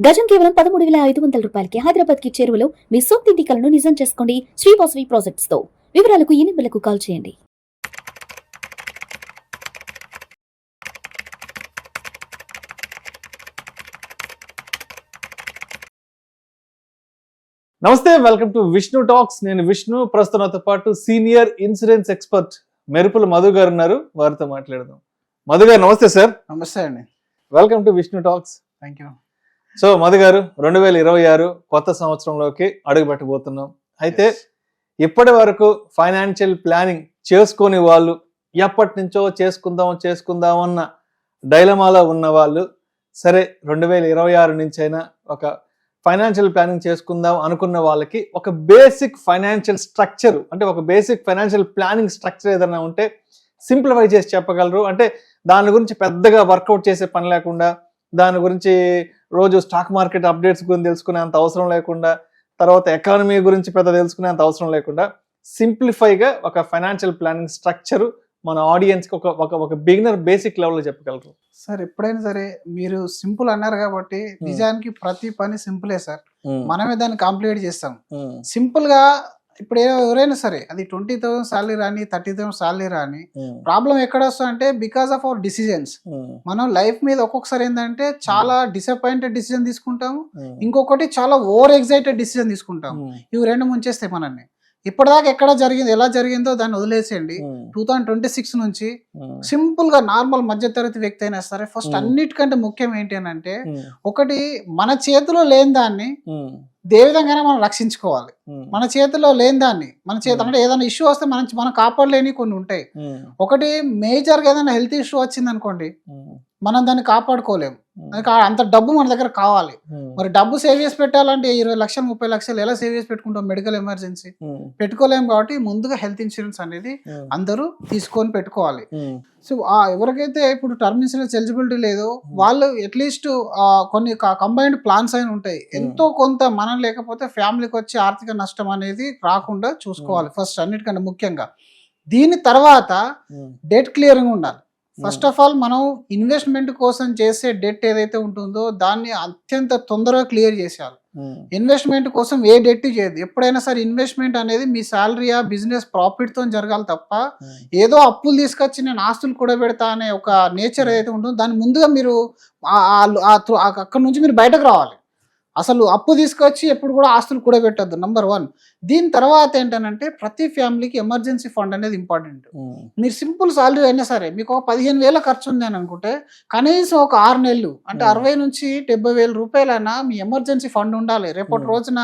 గజం కేవలం 13,500 రూపాయలకి హైదరాబాద్ కి చేరువలో మీ సొంతింటి కలను నిజం చేసుకోండి శ్రీ వాసవి ప్రాజెక్ట్స్ తో. వివరాలకు ఈ నెంబర్లకు కాల్ చేయండి. నమస్తే, వెల్కమ్ టు విష్ణు టాక్స్. నేను విష్ణు. ప్రస్తుతంతో పాటు సీనియర్ ఇన్సూరెన్స్ ఎక్స్పర్ట్ మెరుపుల మధు గారు ఉన్నారు. వారితో మాట్లాడదాం. మధు గారు నమస్తే సార్. నమస్తే అండి. Welcome to Vishnu talks. Thank you. So Madhu గారు, 2026 కొత్త సంవత్సరంలోకి అడుగు పెట్టబోతున్నాం. అయితే ఇప్పటి వరకు ఫైనాన్షియల్ ప్లానింగ్ చేసుకొని వాళ్ళు, ఎప్పటి నుంచో చేసుకుందాం అన్న డైలమాలో ఉన్న వాళ్ళు, సరే 2026 నుంచి అయినా ఒక ఫైనాన్షియల్ ప్లానింగ్ చేసుకుందాం అనుకున్న వాళ్ళకి ఒక బేసిక్ ఫైనాన్షియల్ స్ట్రక్చర్, అంటే ఒక బేసిక్ ఫైనాన్షియల్ ప్లానింగ్ స్ట్రక్చర్ ఏదైనా ఉంటే సింప్లిఫై చేసి చెప్పగలరు. అంటే దాని గురించి పెద్దగా వర్కౌట్ చేసే పని లేకుండా, దాని గురించి రోజు స్టాక్ మార్కెట్ అప్డేట్స్ గురించి తెలుసుకునేంత అవసరం లేకుండా, తర్వాత ఎకానమీ గురించి పెద్ద తెలుసుకునేంత అవసరం లేకుండా సింప్లిఫైగా ఒక ఫైనాన్షియల్ ప్లానింగ్ స్ట్రక్చర్ మన ఆడియన్స్కి ఒక బిగినర్ బేసిక్ లెవెల్లో చెప్పగలరు. సార్, ఎప్పుడైనా సరే మీరు సింపుల్ అన్నారు కాబట్టి నిజానికి ప్రతి పని సింపులే సార్. మనమే దాన్ని కాంప్లికేట్ చేస్తాం. సింపుల్ గా ఇప్పుడు ఎవరైనా సరే అది 20,000 శాలరీ రాని, 30,000 శాలరీ రాని, ప్రాబ్లం ఎక్కడ వస్తుంది అంటే బికాస్ ఆఫ్ అవర్ డిసిజన్స్. మనం లైఫ్ మీద ఒక్కొక్కసారి ఏంటంటే చాలా డిసప్పాయింటెడ్ డిసిజన్ తీసుకుంటాము, ఇంకొకటి చాలా ఓవర్ ఎగ్జైటెడ్ డిసిజన్ తీసుకుంటాము. ఇవి రెండు ముంచేస్తాయి మనల్ని. ఇప్పటిదాకా ఎక్కడ జరిగింది, ఎలా జరిగిందో దాన్ని వదిలేసేయండి. 2026 నుంచి సింపుల్ గా నార్మల్ మధ్యతరగతి వ్యక్తి అయినా సరే ఫస్ట్ అన్నిటికంటే ముఖ్యం ఏంటి అని అంటే, ఒకటి మన చేతిలో లేని దాన్ని ఏ విధంగానే మనం రక్షించుకోవాలి. మన చేతిలో లేని దాన్ని మన చేతి అంటే ఏదైనా ఇష్యూ వస్తే మనం కాపాడలేని కొన్ని ఉంటాయి. ఒకటి మేజర్ గా ఏదైనా హెల్త్ ఇష్యూ వచ్చింది అనుకోండి, మనం దాన్ని కాపాడుకోలేము. అంత డబ్బు మన దగ్గర కావాలి. మరి డబ్బు సేవ్ చేసి పెట్టాలంటే 20 లక్షలు 30 లక్షలు ఎలా సేవ్ చేసి పెట్టుకుంటాం? మెడికల్ ఎమర్జెన్సీ పెట్టుకోలేము. కాబట్టి ముందుగా హెల్త్ ఇన్సూరెన్స్ అనేది అందరూ తీసుకొని పెట్టుకోవాలి. సో ఎవరికైతే ఇప్పుడు టర్మ్ ఇన్సూరెన్స్ ఎలిజిబిలిటీ లేదో వాళ్ళు అట్లీస్ట్ కొన్ని కంబైన్డ్ ప్లాన్స్ అయిన ఉంటాయి. ఎంతో కొంత మనం లేకపోతే ఫ్యామిలీకి వచ్చే ఆర్థిక నష్టం అనేది రాకుండా చూసుకోవాలి ఫస్ట్ అన్నిటికంటే ముఖ్యంగా. దీని తర్వాత డెట్ క్లియరింగ్ ఉండాలి. ఫస్ట్ ఆఫ్ ఆల్ మనం ఇన్వెస్ట్మెంట్ కోసం చేసే డెట్ ఏదైతే ఉంటుందో దాన్ని అత్యంత తొందరగా క్లియర్ చేసేయాలి. ఇన్వెస్ట్మెంట్ కోసం ఏ డెట్ చేయదు. ఎప్పుడైనా సరే ఇన్వెస్ట్మెంట్ అనేది మీ శాలరీయా బిజినెస్ ప్రాఫిట్ తో జరగాలి తప్ప ఏదో అప్పులు తీసుకొచ్చి నేను ఆస్తులు కూడా పెడతా అనే ఒక నేచర్ ఏదైతే ఉంటుందో దాని ముందుగా మీరు అక్కడ నుంచి మీరు బయటకు రావాలి. అసలు అప్పు తీసుకొచ్చి ఎప్పుడు కూడా ఆస్తులు కూడా పెట్టద్దు, నంబర్ 1. దీని తర్వాత ఏంటంటే ప్రతి ఫ్యామిలీకి ఎమర్జెన్సీ ఫండ్ అనేది ఇంపార్టెంట్. మీరు సింపుల్ సాలరీ అయినా సరే మీకు ఒక 15,000 ఖర్చు ఉంది అని అనుకుంటే కనీసం ఒక 6 నెలలు అంటే 60,000 నుంచి 70,000 రూపాయలైనా మీ ఎమర్జెన్సీ ఫండ్ ఉండాలి. రేపటి రోజున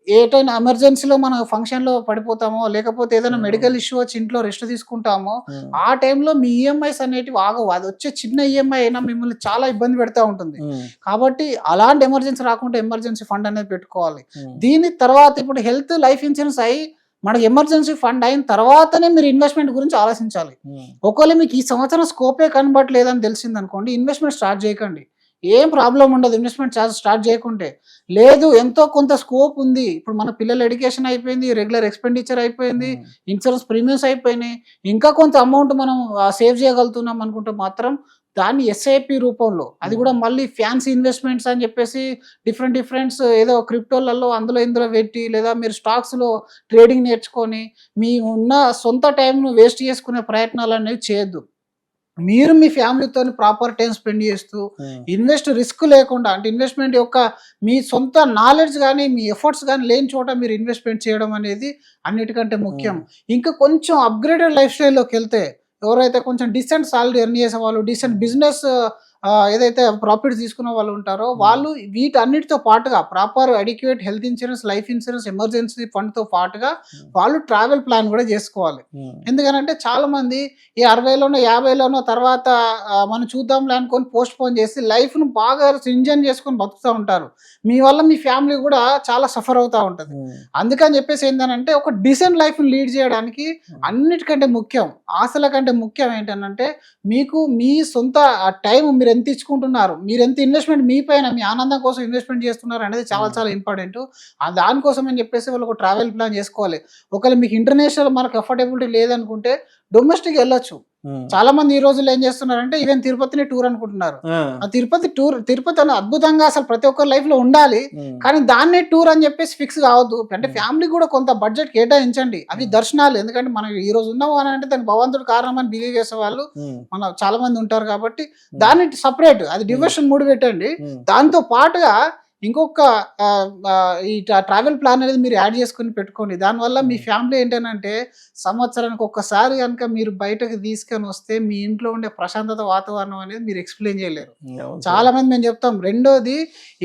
ఏటైనా ఎమర్జెన్సీలో మనం ఫంక్షన్ లో పడిపోతామో, లేకపోతే ఏదైనా మెడికల్ ఇష్యూ వచ్చి ఇంట్లో రెస్ట్ తీసుకుంటామో, ఆ టైంలో మీ ఈఎంఐస్ అనేటివి ఆగవు. అది వచ్చే చిన్న ఈఎంఐ అయినా మిమ్మల్ని చాలా ఇబ్బంది పెడతా ఉంటుంది. కాబట్టి అలాంటి ఎమర్జెన్సీ రాకుండా ఎమర్జెన్సీ ఫండ్ అనేది పెట్టుకోవాలి. దీని తర్వాత ఇప్పుడు హెల్త్ లైఫ్ ఇన్సూరెన్స్ అయ్యి మనకు ఎమర్జెన్సీ ఫండ్ అయిన తర్వాతనే మీరు ఇన్వెస్ట్మెంట్ గురించి ఆలోచించాలి. ఒకవేళ మీకు ఈ సంవత్సరం స్కోపే కనబడలేదని తెలిసింది అనుకోండి, ఇన్వెస్ట్మెంట్ స్టార్ట్ చేయకండి. ఏం ప్రాబ్లం ఉండదు ఇన్వెస్ట్మెంట్ స్టార్ట్ చేయకుంటే. లేదు ఎంతో కొంత స్కోప్ ఉంది, ఇప్పుడు మన పిల్లల ఎడ్యుకేషన్ అయిపోయింది, రెగ్యులర్ ఎక్స్పెండిచర్ అయిపోయింది, ఇన్సూరెన్స్ ప్రీమియమ్స్ అయిపోయినాయి, ఇంకా కొంత అమౌంట్ మనం సేవ్ చేయగలుగుతున్నాం అనుకుంటే మాత్రం దాన్ని ఎస్ఐపి రూపంలో, అది కూడా మళ్ళీ ఫ్యాన్సీ ఇన్వెస్ట్మెంట్స్ అని చెప్పేసి డిఫరెంట్ ఏదో క్రిప్టోలలో అందులో ఇందులో పెట్టి, లేదా మీరు స్టాక్స్లో ట్రేడింగ్ నేర్చుకొని మీ ఉన్న సొంత టైంను వేస్ట్ చేసుకునే ప్రయత్నాలు అనేవి చేయొద్దు. మీరు మీ ఫ్యామిలీతో ప్రాపర్ టైం స్పెండ్ చేస్తూ ఇన్వెస్ట్ రిస్క్ లేకుండా, అంటే ఇన్వెస్ట్మెంట్ యొక్క మీ సొంత నాలెడ్జ్ కానీ మీ ఎఫర్ట్స్ కానీ లేని చోట మీరు ఇన్వెస్ట్మెంట్ చేయడం అనేది అన్నిటికంటే ముఖ్యం. ఇంకా కొంచెం అప్గ్రేడెడ్ లైఫ్ స్టైల్లోకి వెళ్తే ఎవరైతే కొంచెం డీసెంట్ సాలరీ ఎర్న్ చేసే వాళ్ళు, డీసెంట్ బిజినెస్ ఏదైతే ప్రాఫిట్స్ తీసుకున్న వాళ్ళు ఉంటారో వాళ్ళు వీటన్నిటితో పాటుగా proper adequate health insurance, life insurance, emergency ఫండ్తో పాటుగా వాళ్ళు ట్రావెల్ ప్లాన్ కూడా చేసుకోవాలి. ఎందుకనంటే చాలా మంది ఈ 60లోనో 50లోనో తర్వాత మనం చూద్దాంలే అనుకొని పోస్ట్ పోన్ చేసి లైఫ్ను బాగా ఎంజాయ్ చేసుకొని బతుకుతూ ఉంటారు. మీ వల్ల మీ ఫ్యామిలీ కూడా చాలా సఫర్ అవుతూ ఉంటుంది. అందుకని చెప్పేసి ఏంటంటే ఒక డీసెంట్ లైఫ్ని లీడ్ చేయడానికి అన్నిటికంటే ముఖ్యం, ఆశల కంటే ముఖ్యం ఏంటంటే మీకు మీ సొంత టైం మీరు ఎంత ఇచ్చుకుంటున్నారు, మీరు ఎంత ఇన్వెస్ట్మెంట్ మీ పైన మీ ఆనందం కోసం ఇన్వెస్ట్మెంట్ చేస్తున్నారు అనేది చాలా చాలా ఇంపార్టెంట్. దానికోసం అని చెప్పేసి వాళ్ళు ఒక ట్రావెల్ ప్లాన్ చేసుకోవాలి. ఒకవేళ మీకు ఇంటర్నేషనల్ మనకు అఫోర్డబిలిటీ లేదనుకుంటే డొమెస్టిక్ వెళ్ళొచ్చు. చాలా మంది ఈ రోజుల్లో ఏం చేస్తున్నారంటే ఈవెన్ తిరుపతిని టూర్ అనుకుంటున్నారు. ఆ తిరుపతి అని అద్భుతంగా అసలు ప్రతి ఒక్కరి లైఫ్ లో ఉండాలి, కానీ దాన్నే టూర్ అని చెప్పేసి ఫిక్స్ కావద్దు. అంటే ఫ్యామిలీ కూడా కొంత బడ్జెట్ కేటాయించండి. అవి దర్శనాలు, ఎందుకంటే మనం ఈ రోజు ఉన్నాము అని అంటే దానికి భగవంతుడు కారణం అని బిలీవ్ చేసే వాళ్ళు మన చాలా మంది ఉంటారు. కాబట్టి దాన్ని సపరేట్ అది డివోషన్ మూడు పెట్టండి. దాంతో పాటుగా ఇంకొక ఈ ట్రావెల్ ప్లాన్ అనేది మీరు యాడ్ చేసుకుని పెట్టుకోండి. దానివల్ల మీ ఫ్యామిలీ ఏంటంటే సంవత్సరానికి ఒక్కసారి కనుక మీరు బయటకు తీసుకొని వస్తే మీ ఇంట్లో ఉండే ప్రశాంతత వాతావరణం అనేది మీరు ఎక్స్ప్లెయిన్ చేయలేరు. చాలా మంది మేము చెప్తాం. రెండోది,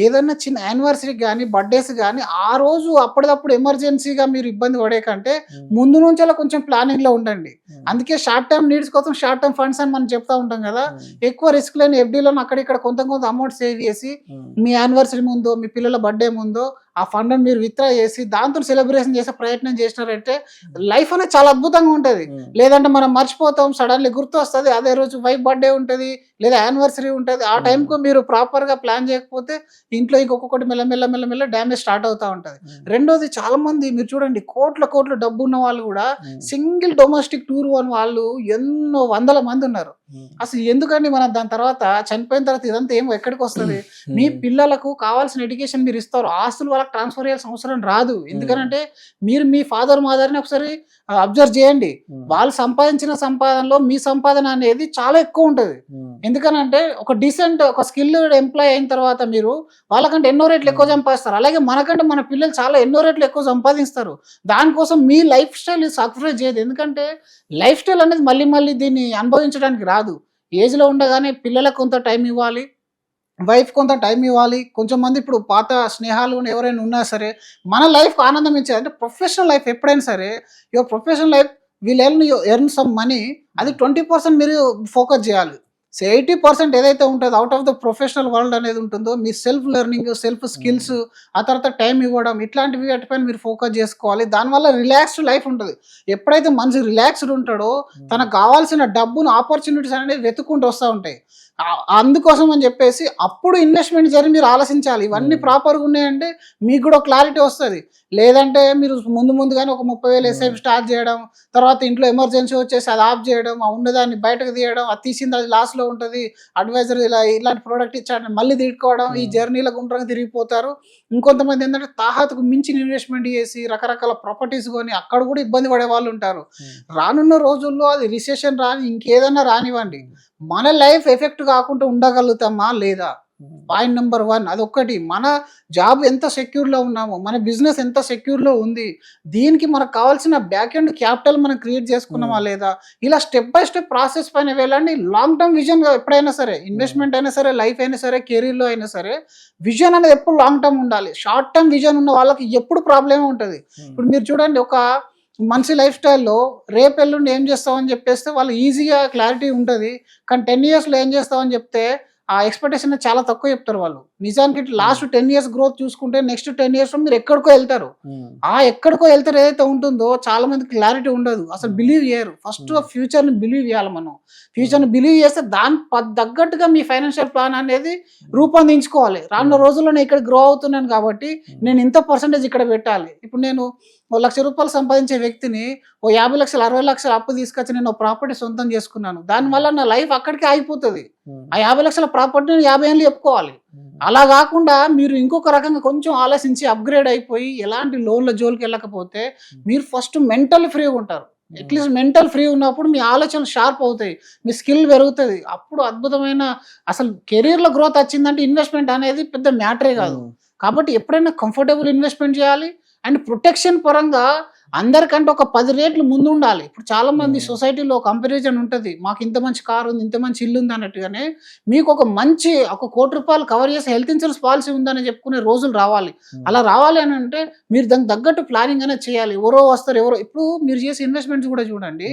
ఏదైనా చిన్న యానివర్సరీ కానీ బర్త్డేస్ కానీ ఆ రోజు అప్పటిదప్పుడు ఎమర్జెన్సీగా మీరు ఇబ్బంది పడే కంటే ముందు నుంచి అలా కొంచెం ప్లానింగ్ లో ఉండండి. అందుకే షార్ట్ టర్మ్ నీడ్స్ కోసం షార్ట్ టర్మ్ ఫండ్స్ అని మనం చెప్తా ఉంటాం కదా. ఎక్కువ రిస్క్ లేని ఎఫ్డీలో అక్కడిక్కడ కొంత అమౌంట్ సేవ్ చేసి మీ యానివర్సరీ ముందు మీ పిల్లల బర్త్డే ముందో ఆ ఫండ్ మీరు విత్డ్రా చేసి దాంతో సెలబ్రేషన్ చేసే ప్రయత్నం చేసినారంటే లైఫ్ అనేది చాలా అద్భుతంగా ఉంటది. లేదంటే మనం మర్చిపోతాం, సడన్లీ గుర్తు వస్తుంది, అదే రోజు వైఫ్ బర్త్డే ఉంటది లేదా యానివర్సరీ ఉంటది. ఆ టైంకు మీరు ప్రాపర్ గా ప్లాన్ చేయకపోతే ఇంట్లో ఇంకొకటి మెల్లమెల్ల డ్యామేజ్ స్టార్ట్ అవుతా ఉంటది. రెండోది, చాలా మంది మీరు చూడండి కోట్ల డబ్బు ఉన్న వాళ్ళు కూడా సింగిల్ డొమెస్టిక్ టూర్ అని వాళ్ళు ఎన్నో వందల మంది ఉన్నారు. అసలు ఎందుకండి మనం దాని తర్వాత చనిపోయిన తర్వాత ఇదంతా ఏమో ఎక్కడికి వస్తుంది? మీ పిల్లలకు కావాల్సిన ఎడ్యుకేషన్ మీరు ఇస్తారు, ఆస్తులు వాళ్ళకి ట్రాన్స్ఫర్ చేయాల్సిన అవసరం రాదు. ఎందుకంటే మీరు మీ ఫాదర్ మదర్ని ఒకసారి అబ్జర్వ్ చేయండి. వాళ్ళు సంపాదించిన సంపాదనలో మీ సంపాదన అనేది చాలా ఎక్కువ ఉంటుంది. ఎందుకనంటే ఒక డీసెంట్ ఒక స్కిల్డ్ ఎంప్లాయ్ అయిన తర్వాత మీరు వాళ్ళకంటే ఎన్నో రేట్లు ఎక్కువ సంపాదిస్తారు. అలాగే మనకంటే మన పిల్లలు చాలా ఎన్నో రేట్లు ఎక్కువ సంపాదిస్తారు. దానికోసం మీ లైఫ్ స్టైల్ సాక్రిఫైస్ చేయదు. ఎందుకంటే లైఫ్ స్టైల్ అనేది మళ్ళీ దీన్ని అనుభవించడానికి రాదు. ఏజ్లో ఉండగానే పిల్లలకు కొంత టైం ఇవ్వాలి, వైఫ్ కొంత టైం ఇవ్వాలి. కొంచెం మంది ఇప్పుడు పాత స్నేహాలు ఎవరైనా ఉన్నా సరే మన లైఫ్ ఆనందం ఇచ్చేది. అంటే ప్రొఫెషనల్ లైఫ్ ఎప్పుడైనా సరే your professional life will earn some money, అది 20% మీరు ఫోకస్ చేయాలి. 80% ఏదైతే ఉంటుందో out of the professional world అనేది ఉంటుందో మీ సెల్ఫ్ లెర్నింగ్, సెల్ఫ్ స్కిల్స్, ఆ తర్వాత టైం ఇవ్వడం, ఇట్లాంటివి వాటిపైన మీరు ఫోకస్ చేసుకోవాలి. దానివల్ల రిలాక్స్డ్ లైఫ్ ఉంటుంది. ఎప్పుడైతే మనిషి రిలాక్స్డ్ ఉంటాడో తనకు కావాల్సిన డబ్బును, ఆపర్చునిటీస్ అనేది వెతుక్కుంటూ వస్తూ ఉంటాయి. అందుకోసం అని చెప్పేసి అప్పుడు ఇన్వెస్ట్మెంట్ జరిగి మీరు ఆలోచించాలి. ఇవన్నీ ప్రాపర్గా ఉన్నాయంటే మీకు కూడా క్లారిటీ వస్తుంది. లేదంటే మీరు ముందుగానే ఒక 30,000 ఎస్ఐపి స్టార్ట్ చేయడం, తర్వాత ఇంట్లో ఎమర్జెన్సీ వచ్చేసి అది ఆఫ్ చేయడం, ఆ ఉన్నదాన్ని బయటకు తీయడం, అది తీసింది అది లాస్లో ఉంటుంది, అడ్వైజర్ ఇలాంటి ప్రోడక్ట్ ఇచ్చాడని మళ్ళీ తిట్టుకోవడం, ఈ జర్నీలో గుండ్రంగా తిరిగిపోతారు. ఇంకొంతమంది ఏంటంటే తాహతకు మించిన ఇన్వెస్ట్మెంట్ చేసి రకరకాల ప్రాపర్టీస్ కొని అక్కడ కూడా ఇబ్బంది పడే వాళ్ళు ఉంటారు. రానున్న రోజుల్లో అది రిసెషన్ రాని ఇంకేదన్నా రానివ్వండి, మన లైఫ్ ఎఫెక్ట్ కాకుండా ఉండగలుగుతామా లేదా? పాయింట్ నెంబర్ 1 అదొక్కటి. మన జాబ్ ఎంత సెక్యూర్లో ఉన్నామో, మన బిజినెస్ ఎంత సెక్యూర్లో ఉంది, దీనికి మనకు కావాల్సిన బ్యాక్ ఎండ్ క్యాపిటల్ మనం క్రియేట్ చేసుకున్నామా లేదా? ఇలా స్టెప్ బై స్టెప్ ప్రాసెస్ పైన వెళ్ళండి. లాంగ్ టర్మ్ విజన్ ఎప్పుడైనా సరే, ఇన్వెస్ట్మెంట్ అయినా సరే, లైఫ్ అయినా సరే, కెరీర్లో అయినా సరే, విజన్ అనేది ఎప్పుడు లాంగ్ టర్మ్ ఉండాలి. షార్ట్ టర్మ్ విజన్ ఉన్న వాళ్ళకి ఎప్పుడు ప్రాబ్లమే ఉంటుంది. ఇప్పుడు మీరు చూడండి, ఒక మంచి లైఫ్ స్టైల్లో రేపు ఎల్లుండి ఏం చేస్తామని చెప్పేస్తే వాళ్ళు ఈజీగా క్లారిటీ ఉంటుంది. కానీ 10 yearsలో ఏం చేస్తామని చెప్తే ఆ ఎక్స్పెక్టేషన్ చాలా తక్కువ చెప్తారు వాళ్ళు. నిజానికి లాస్ట్ 10 years గ్రోత్ చూసుకుంటే నెక్స్ట్ 10 yearsలో మీరు ఎక్కడికో వెళ్తారు. ఆ ఎక్కడికో వెళ్తారు ఏదైతే ఉంటుందో చాలా మంది క్లారిటీ ఉండదు, అసలు బిలీవ్ చేయరు. ఫస్ట్ ఫ్యూచర్ని బిలీవ్ చేయాలి. మనం ఫ్యూచర్ని బిలీవ్ చేస్తే దాని తగ్గట్టుగా మీ ఫైనాన్షియల్ ప్లాన్ అనేది రూపొందించుకోవాలి. రానున్న రోజుల్లో నేను ఇక్కడ గ్రో అవుతున్నాను కాబట్టి నేను ఇంత పర్సెంటేజ్ ఇక్కడ పెట్టాలి. ఇప్పుడు నేను ₹1,00,000 సంపాదించే వ్యక్తిని 50 లక్షలు 60 లక్షలు అప్పు తీసుకొచ్చి నేను ప్రాపర్టీ సొంతం చేసుకున్నాను. దానివల్ల నా లైఫ్ అక్కడికి ఆగిపోతుంది. ఆ 50 లక్షల ప్రాపర్టీని 50 ఏళ్ళు చెప్పుకోవాలి. అలా కాకుండా మీరు ఇంకొక రకంగా కొంచెం ఆలోచించి అప్గ్రేడ్ అయిపోయి ఎలాంటి లోన్ల జోలికి వెళ్ళకపోతే మీరు ఫస్ట్ మెంటల్ ఫ్రీగా ఉంటారు. అట్లీస్ట్ మెంటల్ ఫ్రీ ఉన్నప్పుడు మీ ఆలోచనలు షార్ప్ అవుతాయి, మీ స్కిల్ పెరుగుతుంది. అప్పుడు అద్భుతమైన అసలు కెరీర్లో గ్రోత్ వచ్చిందంటే ఇన్వెస్ట్మెంట్ అనేది పెద్ద మ్యాటరే కాదు. కాబట్టి ఎప్పుడైనా కంఫర్టబుల్ ఇన్వెస్ట్మెంట్ చేయాలి. అండ్ ప్రొటెక్షన్ పరంగా అందరికంటే ఒక 10 రేట్లు ముందు ఉండాలి. ఇప్పుడు చాలా మంది సొసైటీలో కంపారిజన్ ఉంటుంది, మాకు ఇంత మంచి కారు ఉంది, ఇంత మంచి ఇల్లు ఉంది అన్నట్టుగానే మీకు ఒక ₹1,00,00,000 కవర్ చేసే హెల్త్ ఇన్సూరెన్స్ పాలసీ ఉందని చెప్పుకునే రోజులు రావాలి. అలా రావాలి అని అంటే మీరు దానికి తగ్గట్టు ప్లానింగ్ అనేది చేయాలి. ఎవరో వస్తారు, ఇప్పుడు మీరు చేసే ఇన్వెస్ట్మెంట్స్ కూడా చూడండి,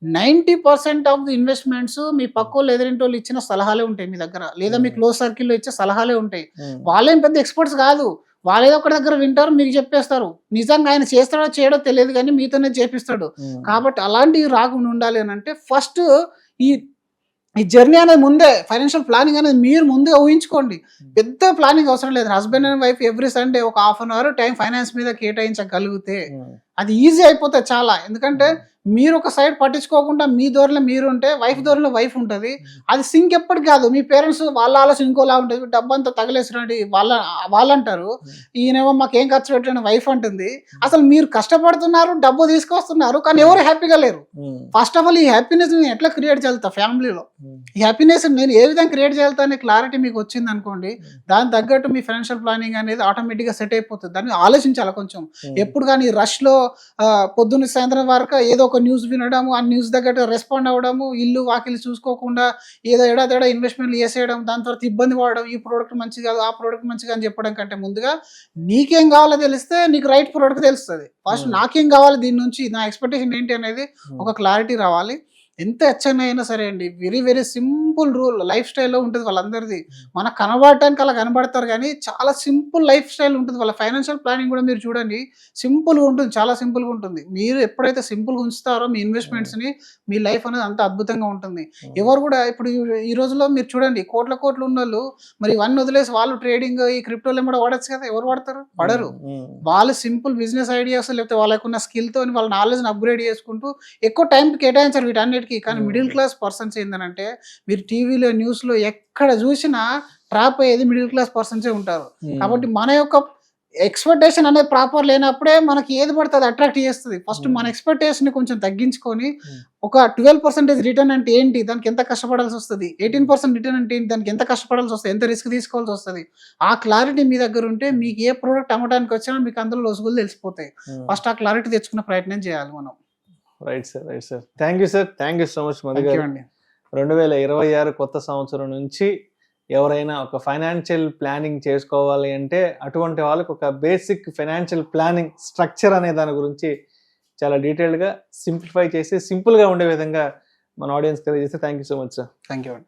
90% ఆఫ్ ది ఇన్వెస్ట్మెంట్స్ మీ పక్కోళ్ళు ఎదురింటోళ్ళు ఇచ్చిన సలహాలే ఉంటాయి మీ దగ్గర, లేదా మీ క్లోజ్ సర్కిల్లో ఇచ్చే సలహాలే ఉంటాయి. వాళ్ళేం పెద్ద ఎక్స్పర్ట్స్ కాదు, వాళ్ళు ఏదో ఒకటి దగ్గర వింటారు, మీకు చెప్పేస్తారు. నిజంగా ఆయన చేస్తాడో చేయడో తెలియదు కానీ మీతోనే చేపిస్తాడు. కాబట్టి అలాంటివి రాకుండా ఉండాలి అని అంటే ఫస్ట్ ఈ జర్నీ అనేది ముందే ఫైనాన్షియల్ ప్లానింగ్ అనేది మీరు ముందే ఊహించుకోండి. పెద్ద ప్లానింగ్ అవసరం లేదు. Husband and wife every Sunday ఒక ½ an hour టైం ఫైనాన్స్ మీద కేటాయించగలిగితే అది ఈజీ అయిపోతుంది చాలా. ఎందుకంటే మీరు ఒక సైడ్ పట్టించుకోకుండా మీ ధోరణిలో మీరు ఉంటే వైఫ్ ధోరణిలో వైఫ్ ఉంటుంది. అది సింక్ ఎప్పటికి కాదు. మీ పేరెంట్స్ వాళ్ళ ఆలోచన ఇంకోలా ఉంటుంది. డబ్బంతా తగలేసినట్టు వాళ్ళంటారు, ఈయనేమో మాకేం ఖర్చు పెట్టిన వైఫ్ అంటుంది. అసలు మీరు కష్టపడుతున్నారు, డబ్బు తీసుకొస్తున్నారు, కానీ ఎవరు హ్యాపీగా లేరు. ఫస్ట్ ఆఫ్ ఆల్ ఈ హ్యాపీనెస్ నేను ఎట్లా క్రియేట్ చేస్తా ఫ్యామిలీలో, ఈ హ్యాపీనెస్ నేను ఏ విధంగా క్రియేట్ చేస్తా అనే క్లారిటీ మీకు వచ్చింది అనుకోండి, దాని తగ్గట్టు మీ ఫైనాన్షియల్ ప్లానింగ్ అనేది ఆటోమేటిక్గా సెట్ అయిపోతుంది. దాన్ని ఆలోచించాలి కొంచెం. ఎప్పుడు కానీ రష్లో పొద్దున్న సాయంత్రం వరకు ఏదో ఒక న్యూస్ వినడము, ఆ న్యూస్ తగ్గట్టు రెస్పాండ్ అవ్వడము, ఇల్లు వాకిలు చూసుకోకుండా ఏదో ఎడాతేడా ఇన్వెస్ట్మెంట్లు చేసేయడం, దాని తర్వాత ఇబ్బంది పడడం, ఈ ప్రోడక్ట్ మంచి కాదు ఆ ప్రోడక్ట్ మంచిగా అని చెప్పడం కంటే ముందుగా నీకేం కావాలో తెలిస్తే నీకు రైట్ ప్రోడక్ట్ తెలుస్తుంది. ఫస్ట్ నాకేం కావాలి, దీని నుంచి నా ఎక్స్పెక్టేషన్ ఏంటి అనేది ఒక క్లారిటీ రావాలి. ఎంత హెచ్చన అయినా సరే అండి, very very simple rule life స్టైల్లో ఉంటుంది వాళ్ళందరిది. మనకు కనబడటానికి అలా కనబడతారు కానీ చాలా సింపుల్ లైఫ్ స్టైల్ ఉంటుంది వాళ్ళ. ఫైనాన్షియల్ ప్లానింగ్ కూడా మీరు చూడండి, సింపుల్గా ఉంటుంది, చాలా సింపుల్గా ఉంటుంది. మీరు ఎప్పుడైతే సింపుల్గా ఉంచుతారో మీ ఇన్వెస్ట్మెంట్స్ని, మీ లైఫ్ అనేది అంత అద్భుతంగా ఉంటుంది. ఎవరు కూడా ఇప్పుడు ఈ రోజుల్లో మీరు చూడండి, కోట్లు ఉన్న వాళ్ళు మరి ఇవన్నీ వదిలేసి వాళ్ళు ట్రేడింగ్ ఈ క్రిప్టోలు కూడా వాడచ్చు కదా. ఎవరు వాడతారు? పడరు. వాళ్ళు సింపుల్ బిజినెస్ ఐడియాస్ లేకపోతే వాళ్ళకున్న స్కిల్తో వాళ్ళ నాలెడ్జ్ని అప్గ్రేడ్ చేసుకుంటూ ఎక్కువ టైం కేటాయించారు వీటన్నిటికీ. కానీ మిడిల్ క్లాస్ పర్సన్స్ ఏంటంటే, మీరు టీవీలో న్యూస్లో ఎక్కడ చూసినా ట్రాప్ అయ్యేది మిడిల్ క్లాస్ పర్సన్సే ఉంటారు. కాబట్టి మన యొక్క ఎక్స్పెక్టేషన్ అనేది ప్రాపర్ లేనప్పుడే మనకి ఏది పడుతుంది అట్రాక్ట్ చేస్తుంది. ఫస్ట్ మన ఎక్స్పెక్టేషన్ కొంచెం తగ్గించుకొని ఒక 12% రిటర్న్ అంటే ఏంటి, దానికి ఎంత కష్టపడాల్సి వస్తుంది, 18% రిటర్న్ అంటే ఏంటి, దానికి ఎంత కష్టపడాల్సి వస్తుంది, ఎంత రిస్క్ తీసుకోవాల్సి వస్తుంది, ఆ క్లారిటీ మీ దగ్గర ఉంటే మీకు ఏ ప్రోడక్ట్ అమ్మడానికి వచ్చినా మీకు అందులో లొసుగులు తెలిసిపోతాయి. ఫస్ట్ ఆ క్లారిటీ తెచ్చుకునే ప్రయత్నం చేయాలి మనం. Right sir, right sir. Thank you sir, thank you so much Madhu గారు. 2026 కొత్త సంవత్సరం నుంచి ఎవరైనా ఒక ఫైనాన్షియల్ ప్లానింగ్ చేసుకోవాలి అంటే అటువంటి వాళ్ళకి ఒక బేసిక్ ఫైనాన్షియల్ ప్లానింగ్ స్ట్రక్చర్ అనే దాని గురించి చాలా డీటెయిల్డ్గా సింప్లిఫై చేసి సింపుల్గా ఉండే విధంగా మన ఆడియన్స్ తెలియజేస్తే thank you so much sir. Thank you అండి.